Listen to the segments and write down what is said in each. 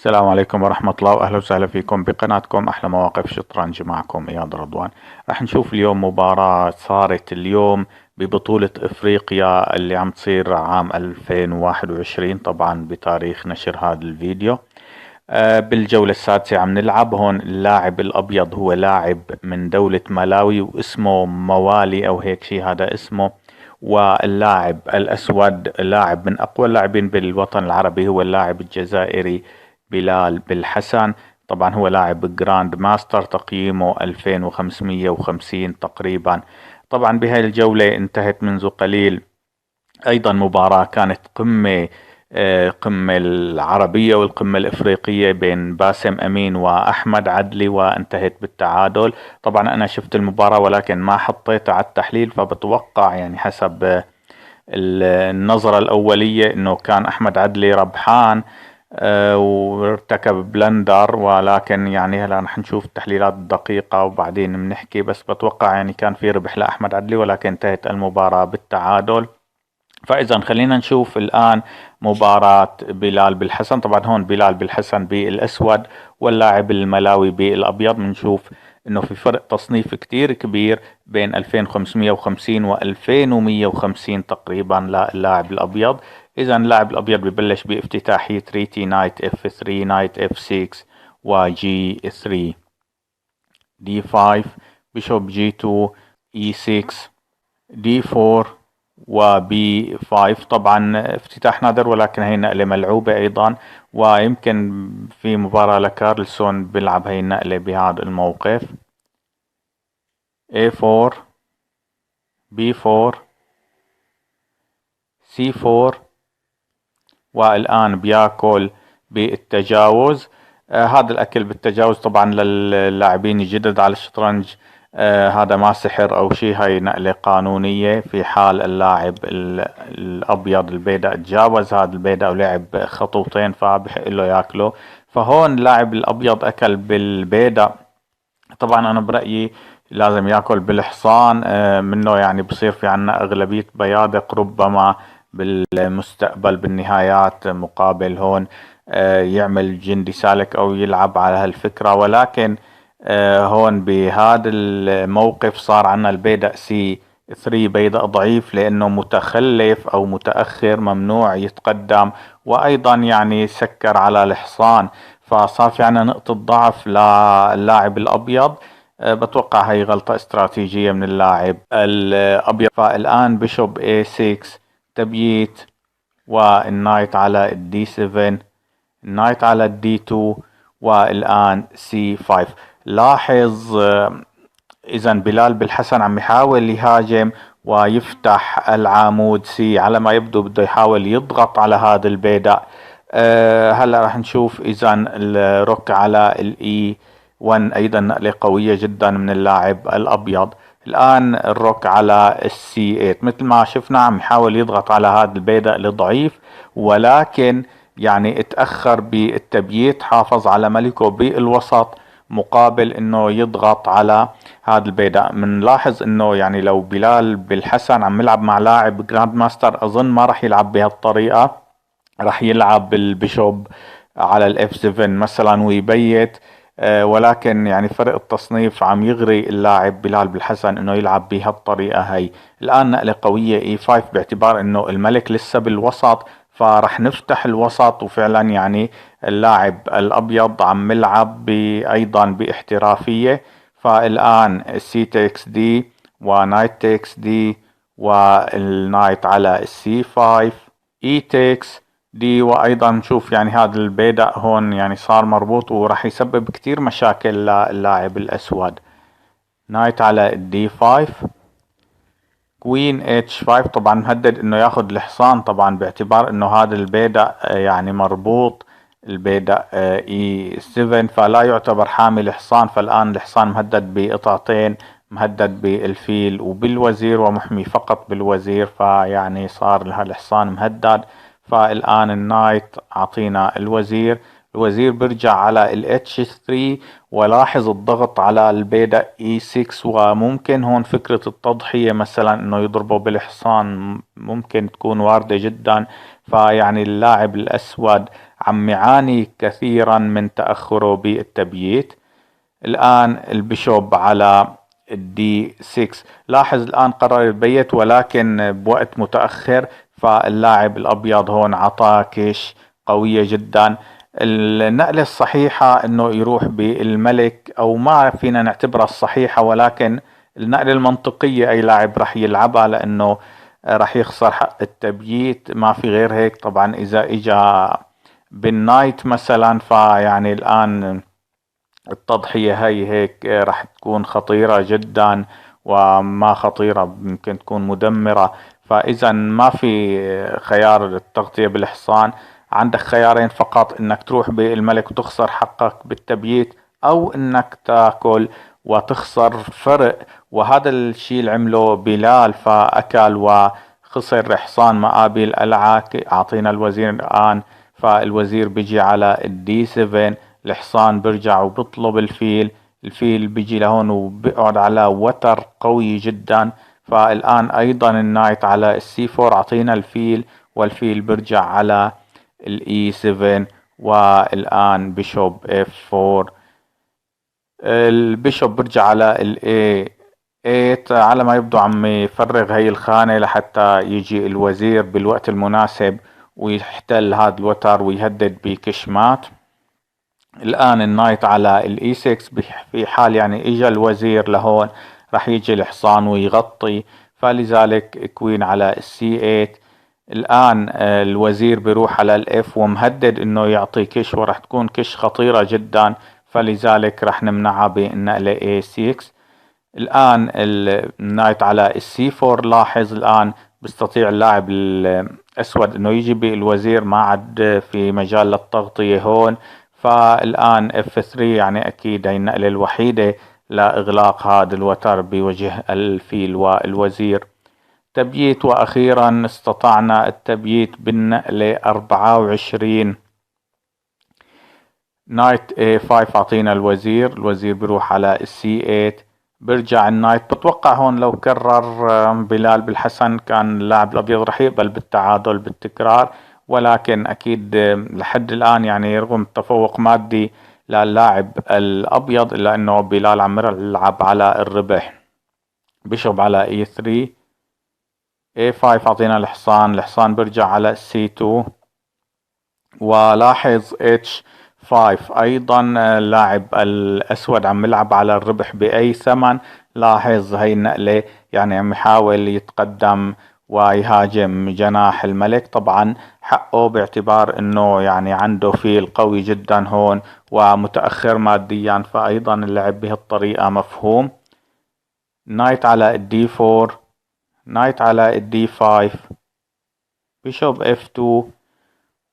السلام عليكم ورحمة الله وأهلا وسهلا فيكم بقناتكم أحلى مواقف شطرنج. معكم إياد رضوان. راح نشوف اليوم مباراة صارت اليوم ببطولة إفريقيا اللي عم تصير عام 2021 طبعا بتاريخ نشر هذا الفيديو. بالجولة السادسة عم نلعب. هون اللاعب الأبيض هو لاعب من دولة مالاوي واسمه موالي أو هيك شيء هذا اسمه. واللاعب الأسود لاعب من أقوى اللاعبين بالوطن العربي، هو اللاعب الجزائري بلال بالحسن. طبعا هو لاعب جراند ماستر، تقييمه 2550 تقريبا. طبعا بهاي الجولة انتهت منذ قليل أيضا مباراة كانت قمة العربية والقمة الإفريقية بين باسم أمين وأحمد عدلي، وانتهت بالتعادل. طبعا أنا شفت المباراة ولكن ما حطيتها على التحليل، فبتوقع يعني حسب النظرة الأولية إنه كان أحمد عدلي ربحان وارتكب بلندر، ولكن يعني هلا رح نشوف التحليلات الدقيقة وبعدين بنحكي. بس بتوقع يعني كان في ربح لأحمد عدلي، ولكن انتهت المباراة بالتعادل. فإذا خلينا نشوف الآن مباراة بلال بالحسن. طبعا هون بلال بالحسن بالأسود واللاعب الملاوي بالأبيض. بنشوف إنه في فرق تصنيف كتير كبير بين 2550 و 2150 تقريبا للاعب الأبيض. إذا اللاعب الأبيض ببلش بافتتاحية 3 نايت F3 نايت F6 وجي 3 D5 بيشوب G2 E6 D4 وبي 5. طبعا افتتاح نادر ولكن هي نقلة ملعوبة ايضا، ويمكن في مباراة لكارلسون بيلعب هي النقلة بهذا الموقف. A4 B4 C4 والآن بياكل بالتجاوز. هذا الأكل بالتجاوز طبعا للاعبين الجدد على الشطرنج هذا ما سحر أو شيء، هاي نقلة قانونية. في حال اللاعب الأبيض البيداء تجاوز هذا البيداء ولعب خطوتين فبحق له ياكله. فهون اللاعب الأبيض أكل بالبيداء. طبعا أنا برأيي لازم ياكل بالحصان، منه يعني بصير في عنا أغلبية بيادق ربما بالمستقبل بالنهايات، مقابل هون يعمل جندي سالك أو يلعب على هالفكرة. ولكن هون بهذا الموقف صار عنا البيدق سي 3 بيدق ضعيف لأنه متخلف أو متأخر، ممنوع يتقدم، وأيضا يعني سكر على الحصان. فصار في عنا نقطة ضعف للاعب الأبيض. بتوقع هي غلطة استراتيجية من اللاعب الأبيض. فالآن بيشوب A6 تبييت، والنايت على الدي 7، النايت على الدي 2، والآن سي 5. لاحظ إذا بلال بالحسن عم يحاول يهاجم ويفتح العامود سي، على ما يبدو بده يحاول يضغط على هذا البيدق. هلا راح نشوف إذا الروك على الإي 1 أيضا نقلة قوية جدا من اللاعب الأبيض. الآن الروك على السي 8 مثل ما شفنا عم يحاول يضغط على هذا البيدق الضعيف، ولكن يعني اتأخر بالتبييت، حافظ على ملكه بالوسط مقابل انه يضغط على هذا البيداء. بنلاحظ انه يعني لو بلال بالحسن عم يلعب مع لاعب جراند ماستر اظن ما راح يلعب بهالطريقة، راح يلعب بالبيشوب على الاف 7 مثلا ويبيت. ولكن يعني فرق التصنيف عم يغري اللاعب بلال بالحسن انه يلعب بهالطريقة هي. الان نقلة قوية اي 5 باعتبار انه الملك لسه بالوسط، فرح نفتح الوسط. وفعلا يعني اللاعب الابيض عم يلعب ايضا باحترافية. فالان السي تكس دي ونايت تكس دي والنايت على السي 5 اي تكس دي. وايضا نشوف يعني هذا البيدق هون يعني صار مربوط وراح يسبب كتير مشاكل للاعب الاسود. نايت على الدي 5، كوين اتش 5. طبعا مهدد انه ياخذ الحصان طبعا باعتبار انه هذا البيدق يعني مربوط البيدق اي 7، فلا يعتبر حامل حصان. فالان الحصان مهدد بقطعتين، مهدد بالفيل وبالوزير ومحمي فقط بالوزير، فيعني صار هالحصان مهدد. فالان النايت اعطينا الوزير، الوزير برجع على الاتش 3. ولاحظ الضغط على البيدق اي 6، وممكن هون فكرة التضحية مثلا انه يضربه بالحصان ممكن تكون واردة جدا. فيعني اللاعب الاسود عم يعاني كثيرا من تأخره بالتبييت. الآن البيشوب على الدي 6. لاحظ الآن قرر يبيت ولكن بوقت متأخر، فاللاعب الأبيض هون عطاه كش قوية جدا. النقلة الصحيحة انه يروح بالملك، او ما فينا نعتبرها الصحيحة، ولكن النقلة المنطقية اي لاعب راح يلعبها، لانه راح يخسر حق التبييت، ما في غير هيك. طبعا اذا اجا بالنايت مثلا، فيعني الان التضحية هي هيك راح تكون خطيرة جدا، وما خطيرة يمكن تكون مدمرة. فاذا ما في خيار التغطية بالحصان، عندك خيارين فقط: انك تروح بالملك وتخسر حقك بالتبييت، او انك تاكل وتخسر فرق. وهذا الشيء اللي عمله بلال، فاكل وخسر حصان مقابل القلعة. اعطينا الوزير الان، فالوزير بيجي على الدي 7، الحصان برجع وبطلب الفيل، الفيل بيجي لهون وبيقعد على وتر قوي جدا. فالان ايضا النايت على السي 4، اعطينا الفيل، والفيل برجع على الاي 7. والان بيشوب اف 4، البيشوب برجع على الاي 8. على ما يبدو عم يفرغ هي الخانة لحتى يجي الوزير بالوقت المناسب ويحتل هذا الوتر ويهدد بكشمات. الان النايت على الاي 6، في حال يعني اجا الوزير لهون راح يجي الحصان ويغطي، فلذلك كوين على السي 8. الان الوزير بيروح على الاف ومهدد انه يعطي كش، وراح تكون كش خطيرة جدا، فلذلك راح نمنعها بالنقلة اي 6. الان النايت على السي 4. لاحظ الان بيستطيع اللاعب الاسود انه يجي بالوزير، ما عاد في مجال للتغطية هون. فالان اف 3، يعني اكيد هي النقلة الوحيدة لاغلاق هذا الوتر بوجه الفيل والوزير. تبييت، واخيرا استطعنا التبييت بالنقلة 24. نايت اي 5، اعطينا الوزير، الوزير بيروح على السي 8، برجع النايت. بتوقع هون لو كرر بلال بالحسن كان اللاعب الابيض راح يقبل بالتعادل بالتكرار، ولكن اكيد لحد الان يعني رغم تفوق مادي للاعب الابيض، الا انه بلال عم يلعب على الربح. بيشوب على اي 3، اي 5 اعطينا الحصان، الحصان برجع على سي 2. ولاحظ اتش 5 ايضا اللاعب الاسود عم يلعب على الربح باي ثمن. لاحظ هاي النقلة، يعني عم يحاول يتقدم ويهاجم جناح الملك، طبعا حقه باعتبار انه يعني عنده فيل قوي جدا هون ومتأخر ماديا، فايضا اللعب بهالطريقة مفهوم. نايت على الدي 4، نايت على الدي 5، بيشوب اف 2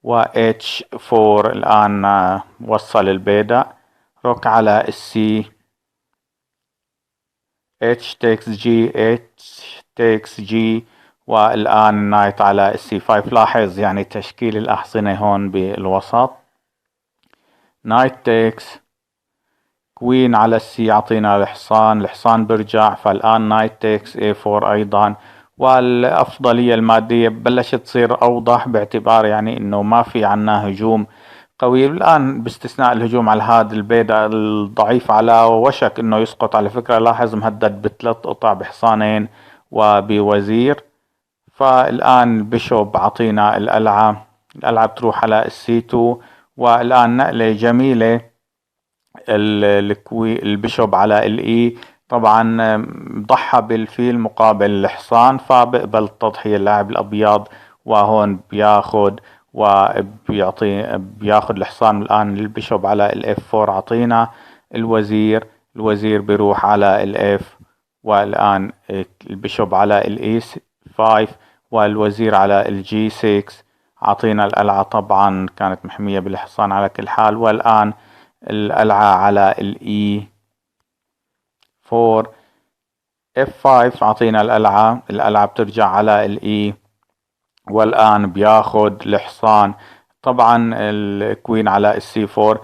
و اتش 4. الان وصل البيدق. روك على السي، اتش تيكس جي، اتش تيكس جي. والان نايت على السي 5. لاحظ يعني تشكيل الاحصنة هون بالوسط. نايت تيكس، كوين على السي، يعطينا الحصان، الحصان برجع. فالان نايت تيكس اي 4 ايضا. والافضلية المادية بلشت تصير اوضح، باعتبار يعني انه ما في عنا هجوم قوي الان، باستثناء الهجوم على هذا البيدق الضعيف على وشك انه يسقط. على فكرة لاحظ مهدد بثلاث قطع بحصانين وبوزير. فالان بيشوب عطينا القلعة، القلعة بتروح على السي 2. والان نقلة جميلة، البيشوب على الاي. طبعا ضحى بالفيل مقابل الحصان، فبقبل التضحية اللاعب الابيض، وهون بياخد بياخد الحصان. الان البيشوب على الاف 4، عطينا الوزير، الوزير بيروح على الاف. والان البيشوب على الاي 5، والوزير على الجي 6. عطينا القلعة، طبعا كانت محمية بالحصان على كل حال. والان القلعة على الاي 4، اف 5 عطينا القلعة، القلعة بترجع على الاي. والان بياخد الحصان، طبعا الكوين على السي 4.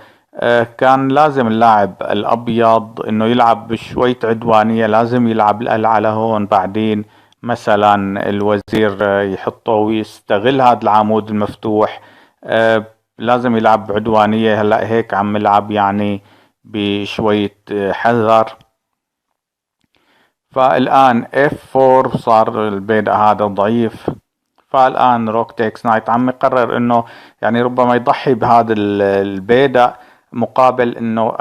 كان لازم اللاعب الابيض انه يلعب بشوية عدوانية، لازم يلعب القلعة لهون، بعدين مثلا الوزير يحطه ويستغل هذا العمود المفتوح. لازم يلعب بعدوانية. هلا هيك عم يلعب يعني بشوية حذر. فالآن F4 صار البيدق هذا ضعيف. فالآن روك تيكس نايت عم يقرر انه يعني ربما يضحي بهذا البيدق مقابل انه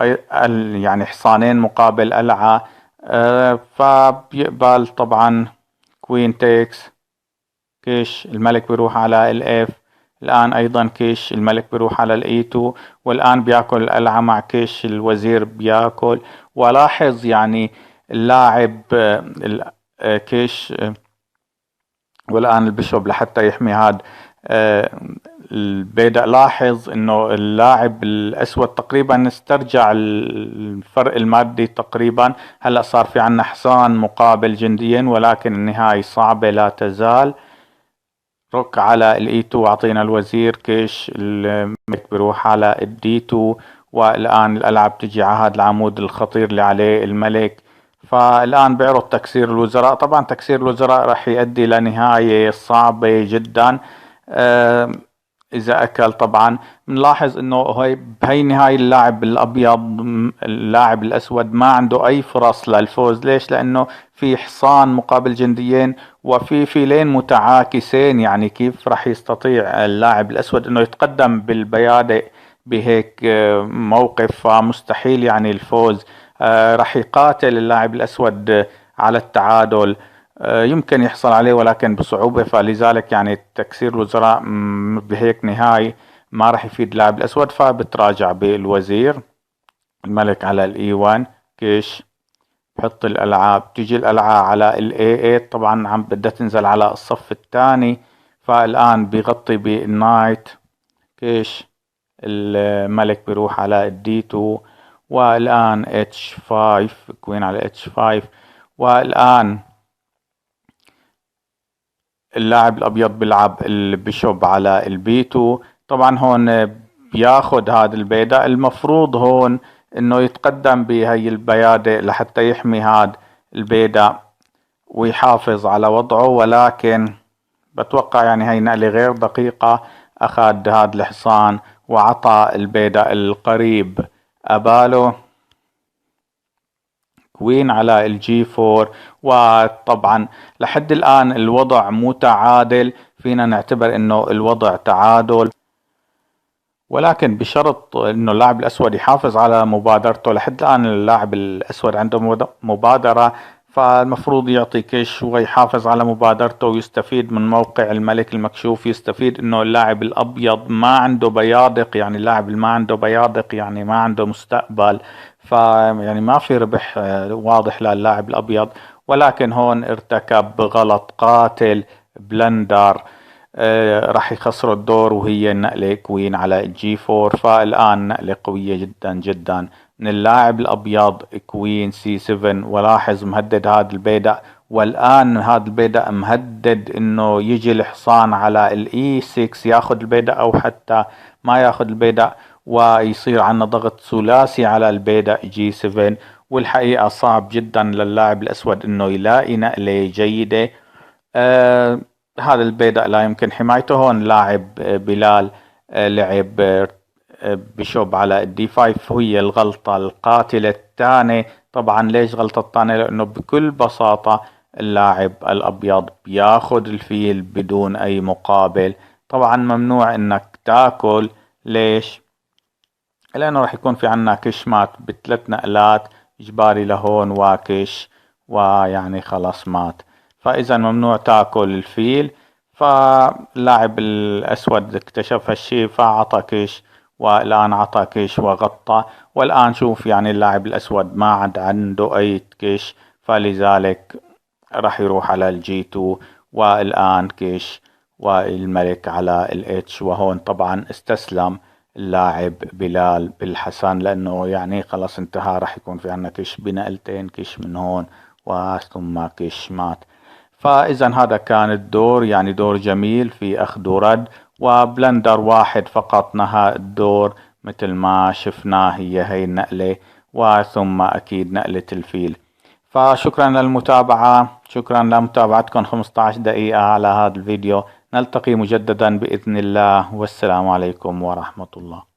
يعني حصانين مقابل قلعة. فبيقبل طبعا كوين تيكس كيش، الملك بيروح على الاف. الآن أيضا كيش، الملك بيروح على الاي 2. والآن بياكل القلعة مع كيش، الوزير بياكل. ولاحظ يعني اللاعب كيش والآن البشوب لحتى يحمي هذا البيدق. لاحظ انه اللاعب الاسود تقريبا استرجع الفرق المادي تقريبا. هلا صار في عنا حصان مقابل جنديين، ولكن النهاية صعبة لا تزال. روك على الاي 2، اعطينا الوزير كيش، الملك بيروح على الدي 2. والان الالعاب تجي على هذا العمود الخطير اللي عليه الملك. فالان بيعرض تكسير الوزراء. طبعا تكسير الوزراء راح يؤدي لنهاية صعبة جدا. اذا اكل طبعا بنلاحظ انه هي بهي النهاية اللاعب الابيض، اللاعب الاسود ما عنده اي فرص للفوز. ليش؟ لانه في حصان مقابل جنديين وفي فيلين متعاكسين. يعني كيف راح يستطيع اللاعب الاسود انه يتقدم بالبيادق بهيك موقف؟ فمستحيل يعني الفوز. راح يقاتل اللاعب الاسود على التعادل. يمكن يحصل عليه ولكن بصعوبة. فلذلك يعني تكسير الوزراء بهيك نهاية ما راح يفيد اللاعب الاسود. فبتراجع بالوزير، الملك على الاي 1 كيش، بحط الالعاب. تيجي الالعاب على الاي 8. طبعا عم بدها تنزل على الصف الثاني. فالان بيغطي بالنايت كيش، الملك بيروح على الدي 2. والان اتش 5، كوين على اتش 5. والان اللاعب الابيض بيلعب البيشوب على البي 2. طبعا هون بياخد هذا البيدق. المفروض هون انه يتقدم بهي البيادق لحتى يحمي هذا البيدق ويحافظ على وضعه، ولكن بتوقع يعني هي نقلة غير دقيقة. اخذ هذا الحصان وعطى البيدق القريب قباله كوين على الجي 4. وطبعا لحد الآن الوضع متعادل، فينا نعتبر انه الوضع تعادل، ولكن بشرط انه اللاعب الاسود يحافظ على مبادرته. لحد الآن اللاعب الاسود عنده مبادرة، فالمفروض يعطي كيش ويحافظ على مبادرته ويستفيد من موقع الملك المكشوف. يستفيد انه اللاعب الابيض ما عنده بيادق، يعني اللاعب اللي ما عنده بيادق يعني ما عنده مستقبل. يعني ما في ربح واضح للاعب الابيض. ولكن هون ارتكب غلط قاتل، بلندر راح يخسروا الدور، وهي النقلة كوين على الجي 4. فالآن نقلة قوية جدا جدا من اللاعب الأبيض، كوين سي 7. ولاحظ مهدد هذا البيدق. والآن هذا البيدق مهدد انه يجي الحصان على الاي 6 ياخذ البيدق او حتى ما ياخذ البيدق، ويصير عندنا ضغط ثلاثي على البيدق جي 7. والحقيقة صعب جدا للاعب الاسود انه يلاقي نقلة جيدة. هذا البيدق لا يمكن حمايته. هون لاعب بلال لعب بيشوب على الدي 5، وهي الغلطة القاتلة الثانية. طبعا ليش غلطة الثانية؟ لانه بكل بساطة اللاعب الابيض بياخد الفيل بدون اي مقابل. طبعا ممنوع انك تاكل. ليش؟ لانه راح يكون في عنا كش مات بثلاث نقلات اجباري لهون واكش، ويعني خلاص مات. فاذا ممنوع تاكل الفيل. فاللاعب الاسود اكتشف هالشي فعطى كش، والان عطى كش وغطى. والان شوف يعني اللاعب الاسود ما عاد عنده اي كش، فلذلك راح يروح على الجي 2. والان كش والملك على الاتش. وهون طبعا استسلم اللاعب بلال بالحسن، لانه يعني خلاص انتهى. راح يكون في عنا كش بنقلتين، كش من هون وثم كش مات. فاذا هذا كان الدور، يعني دور جميل في اخذ ورد، وبلندر واحد فقط نهى الدور مثل ما شفناه، هي النقلة وثم اكيد نقلة الفيل. فشكرا للمتابعة، شكرا لمتابعتكم 15 دقيقة على هذا الفيديو. نلتقي مجددا بإذن الله، والسلام عليكم ورحمة الله.